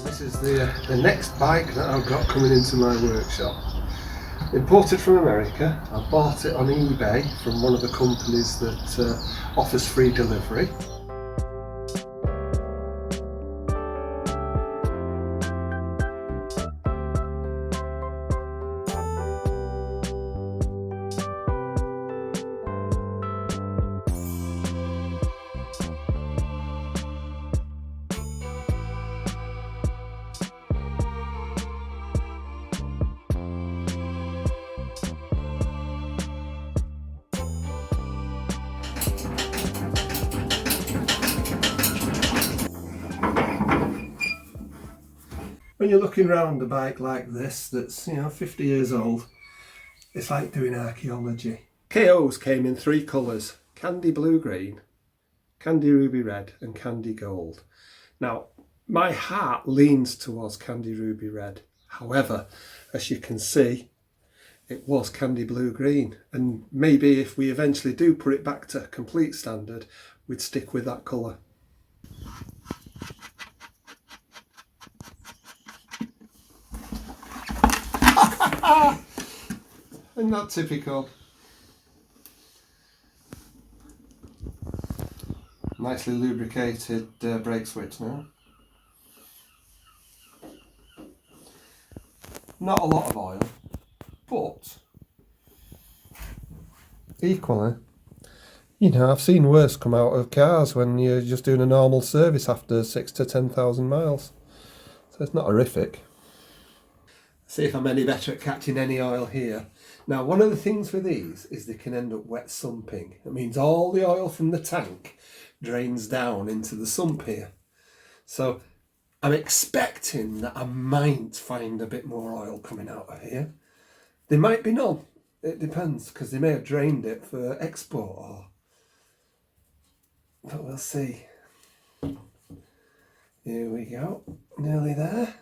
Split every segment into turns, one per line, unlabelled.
This is the next bike that I've got coming into my workshop. Imported from America. I bought it on eBay from one of the companies that offers free delivery. When you're looking around a bike like this that's 50 years old, it's like doing archaeology. KOs came in 3 colours: candy blue green, candy ruby red and candy gold. Now my heart leans towards candy ruby red, however as you can see it was candy blue green, and maybe if we eventually do put it back to complete standard we'd stick with that colour. Isn't that typical? Nicely lubricated brake switch now. Not a lot of oil, but equally, I've seen worse come out of cars when you're just doing a normal service after 6,000 to 10,000 miles. So it's not horrific. See if I'm any better at catching any oil here. Now, one of the things with these is they can end up wet sumping. It means all the oil from the tank drains down into the sump here. So I'm expecting that I might find a bit more oil coming out of here. There might be none. It depends, because they may have drained it for export, but we'll see. Here we go, nearly there.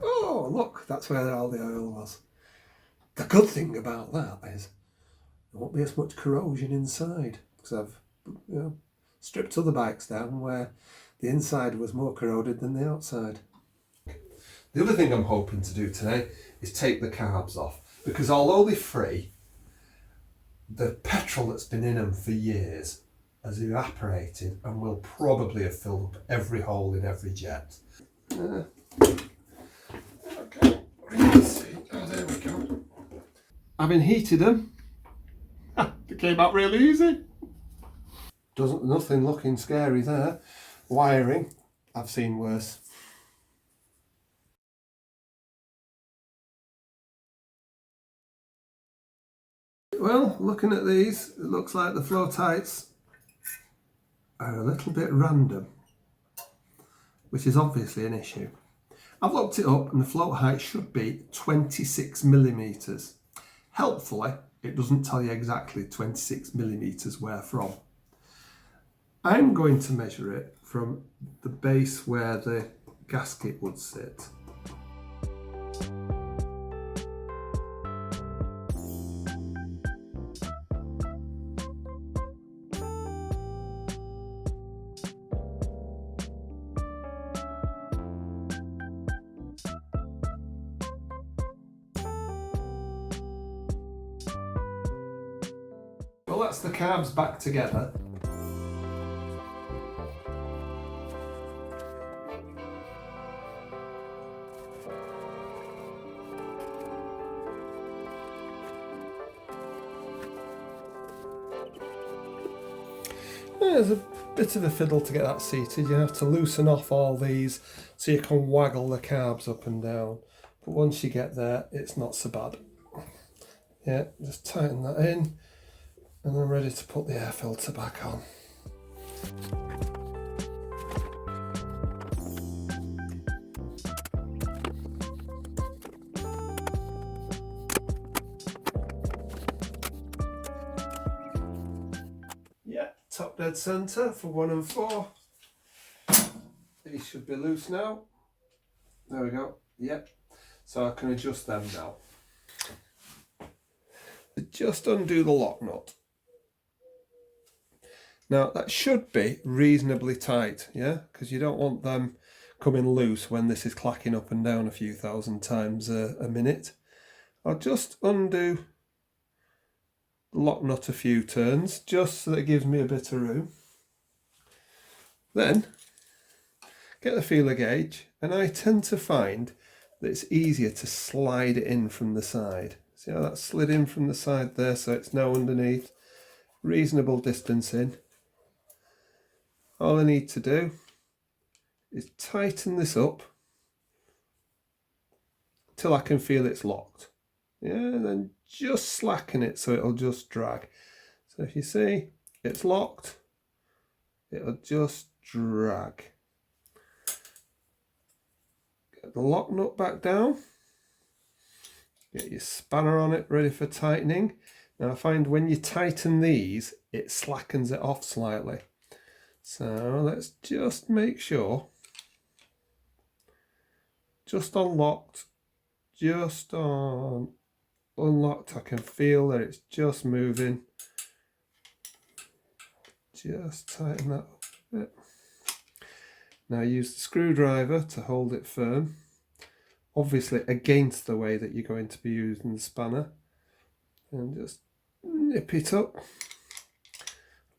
Oh, look, that's where all the oil was. The good thing about that is there won't be as much corrosion inside, because I've stripped other bikes down where the inside was more corroded than the outside. The other thing I'm hoping to do today is take the carbs off, because although they're free, the petrol that's been in them for years has evaporated and will probably have filled up every hole in every jet. Okay, let's see. Oh, there we go. Having heated them, they came out really easy. Nothing looking scary there. Wiring, I've seen worse. Well, looking at these, it looks like the flow tights are a little bit random, which is obviously an issue. I've looked it up and the float height should be 26 millimeters. Helpfully, it doesn't tell you exactly 26 millimeters where from. I'm going to measure it from the base where the gasket would sit. Well, that's the carbs back together. There's a bit of a fiddle to get that seated. You have to loosen off all these so you can waggle the carbs up and down. But once you get there, it's not so bad. Yeah, just tighten that in. And I'm ready to put the air filter back on. Yeah, top dead centre for 1 and 4. These should be loose now. There we go. Yep. So I can adjust them now. Just undo the lock nut. Now that should be reasonably tight, yeah, because you don't want them coming loose when this is clacking up and down a few thousand times a minute. I'll just undo the lock nut a few turns just so that it gives me a bit of room. Then get the feeler gauge, and I tend to find that it's easier to slide it in from the side. See how that slid in from the side there, so it's now underneath, reasonable distance in. All I need to do is tighten this up till I can feel it's locked. Yeah, and then just slacken it so it'll just drag. So if you see it's locked, it'll just drag. Get the lock nut back down. Get your spanner on it ready for tightening. Now I find when you tighten these, it slackens it off slightly. So let's just make sure. Just unlocked, just on unlocked, I can feel that it's just moving. Just tighten that up a bit. Now use the screwdriver to hold it firm, obviously against the way that you're going to be using the spanner, and just nip it up.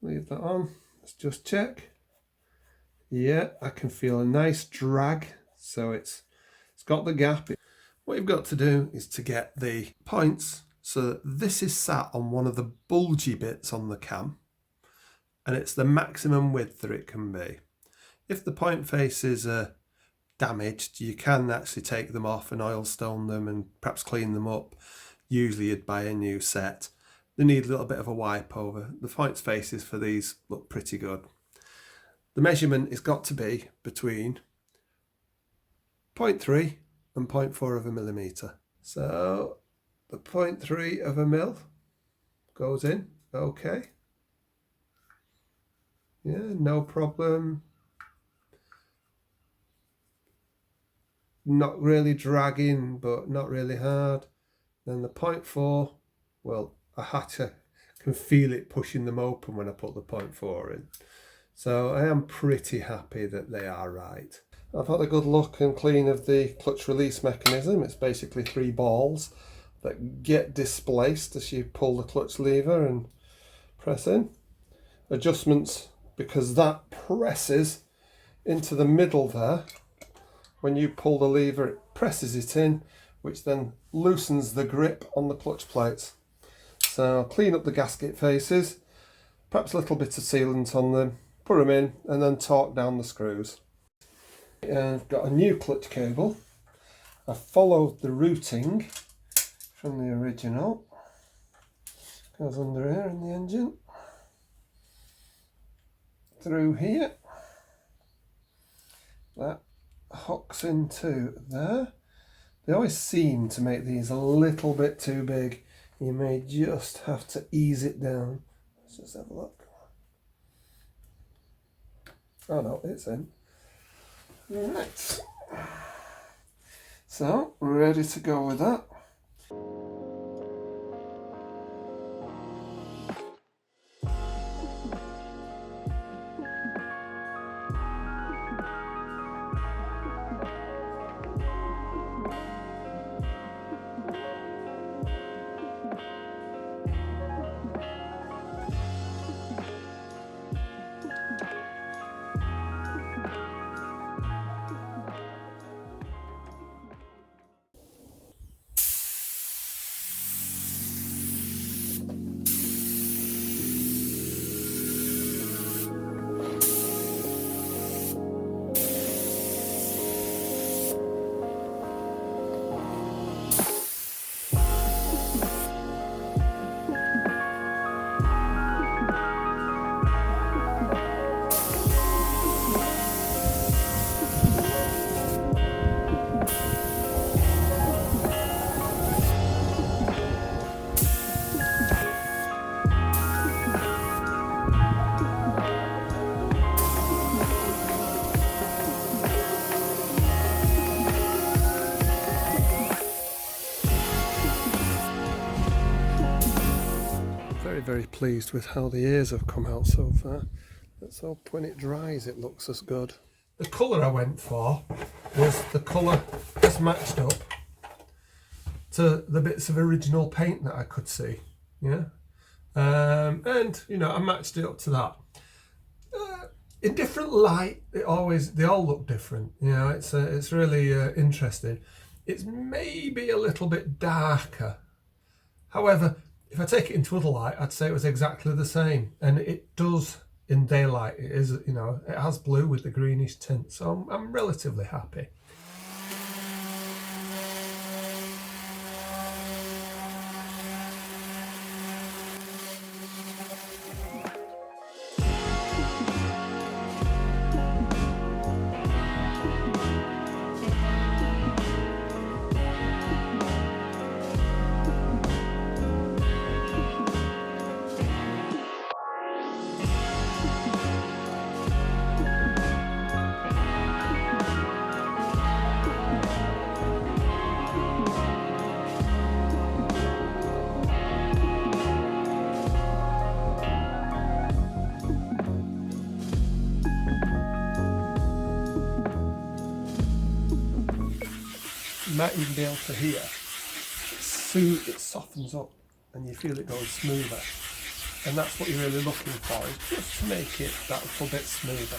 Leave that on. Let's just check. Yeah, I can feel a nice drag, so it's got the gap. What you've got to do is to get the points so that this is sat on one of the bulgy bits on the cam, and it's the maximum width that it can be. If the point faces are damaged, you can actually take them off and oil stone them and perhaps clean them up. Usually you'd buy a new set. They need a little bit of a wipe over. The point faces for these look pretty good. The measurement has got to be between 0.3 and 0.4 of a millimetre. So the 0.3 of a mil goes in, okay. Yeah, no problem. Not really dragging, but not really hard. Then the 0.4, well, I can feel it pushing them open when I put the 0.4 in. So I am pretty happy that they are right. I've had a good look and clean of the clutch release mechanism. It's basically 3 balls that get displaced as you pull the clutch lever and press in. Adjustments, because that presses into the middle there. When you pull the lever, it presses it in, which then loosens the grip on the clutch plates. So I'll clean up the gasket faces, perhaps a little bit of sealant on them, put them in, and then torque down the screws. I've got a new clutch cable. I followed the routing from the original. Goes under here in the engine. Through here. That hooks into there. They always seem to make these a little bit too big. You may just have to ease it down. Let's just have a look. Oh no, it's in. Right. So, ready to go with that. very pleased with how the ears have come out so far. Let's hope when it dries it looks as good. The colour I went for was the colour just matched up to the bits of original paint that I could see, yeah. And you know, I matched it up to that. In different light, they all look different. You know, it's really interesting. It's maybe a little bit darker. However, if I take it into other light, I'd say it was exactly the same. And it does in daylight. It is, you know, it has blue with the greenish tint. So I'm relatively happy. You might even be able to hear it softens up and you feel it going smoother, and that's what you're really looking for, is just to make it that little bit smoother.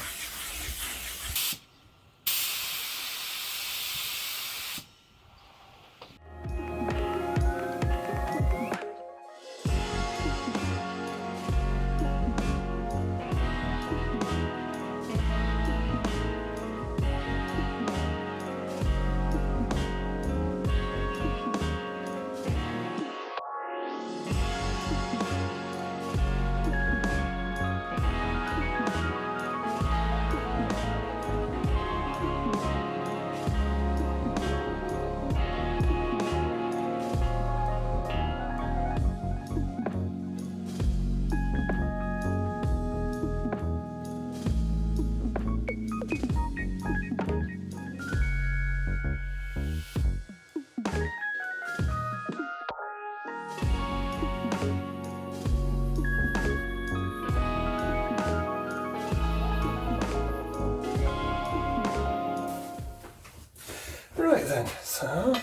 Right then, so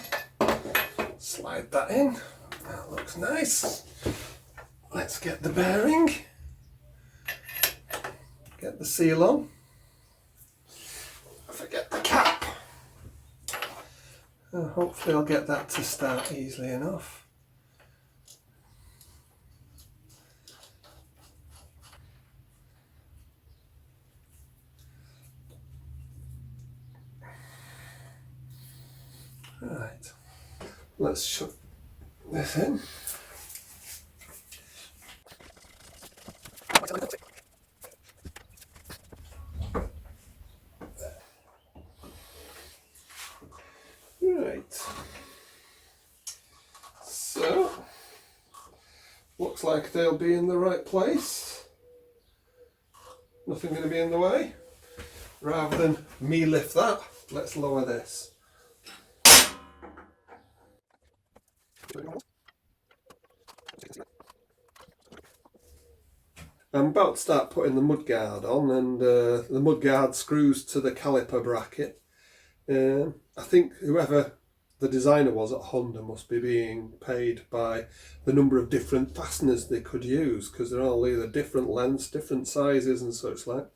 slide that in. That looks nice. Let's get the bearing. Get the seal on. Forget the cap. Hopefully I'll get that to start easily enough. Right, let's shut this in. Right, so looks like they'll be in the right place. Nothing going to be in the way. Rather than me lift that, let's lower this. I'm about to start putting the mudguard on, and the mudguard screws to the caliper bracket. I think whoever the designer was at Honda must be being paid by the number of different fasteners they could use, because they're all either different lengths, different sizes and such like.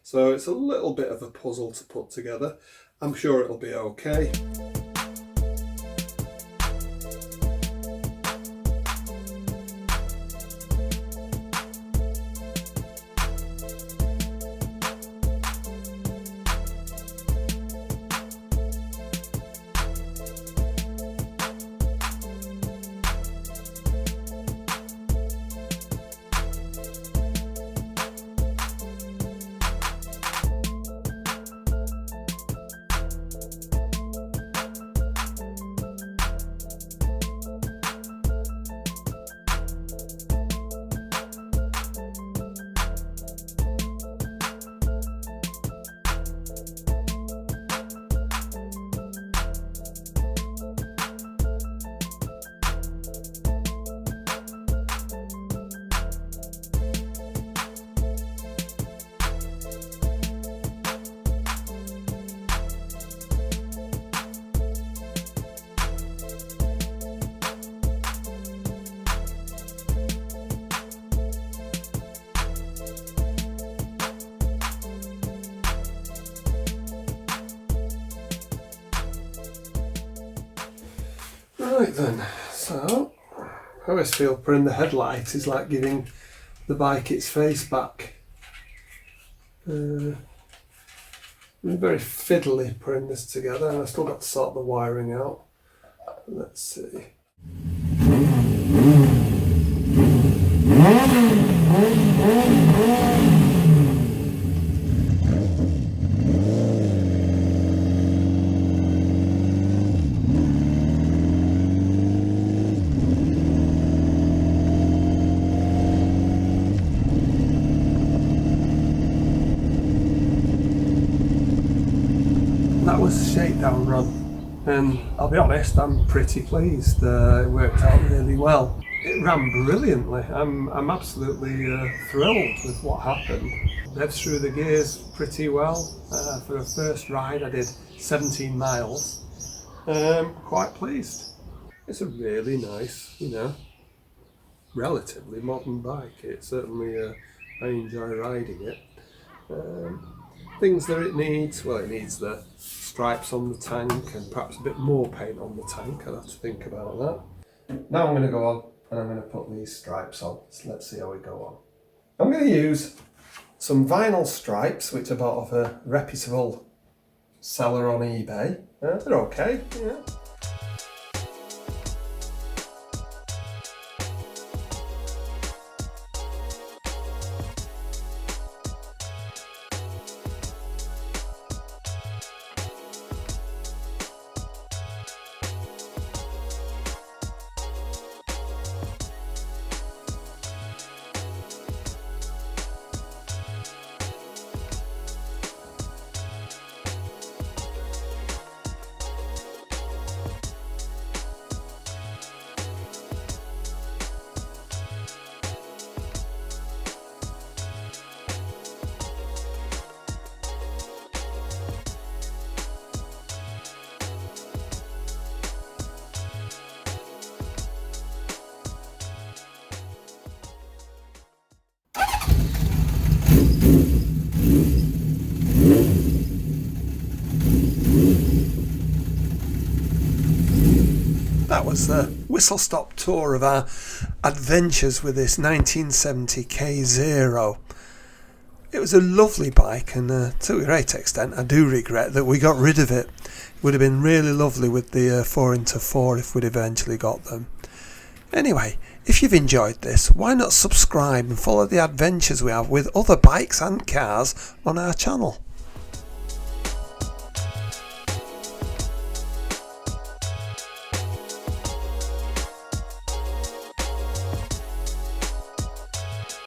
So it's a little bit of a puzzle to put together. I'm sure it'll be okay. Right then, so I always feel putting the headlight is like giving the bike its face back. I'm very fiddly putting this together, and I've still got to sort the wiring out. Let's see. That was a shakedown run, and I'll be honest, I'm pretty pleased. It worked out really well. It ran brilliantly. I'm absolutely thrilled with what happened. Revved through the gears pretty well. For a first ride I did 17 miles. Quite pleased. It's a really nice, relatively modern bike. It certainly, I enjoy riding it. Things that it needs, well, it needs the stripes on the tank and perhaps a bit more paint on the tank. I'll have to think about that. Now I'm going to go on and I'm going to put these stripes on. So let's see how we go on. I'm going to use some vinyl stripes, which I bought off a reputable seller on eBay. They're okay, yeah. That was the whistle-stop tour of our adventures with this 1970 K0. It was a lovely bike, and to a great extent I do regret that we got rid of it. It would have been really lovely with the 4x4 if we'd eventually got them. Anyway, if you've enjoyed this, why not subscribe and follow the adventures we have with other bikes and cars on our channel.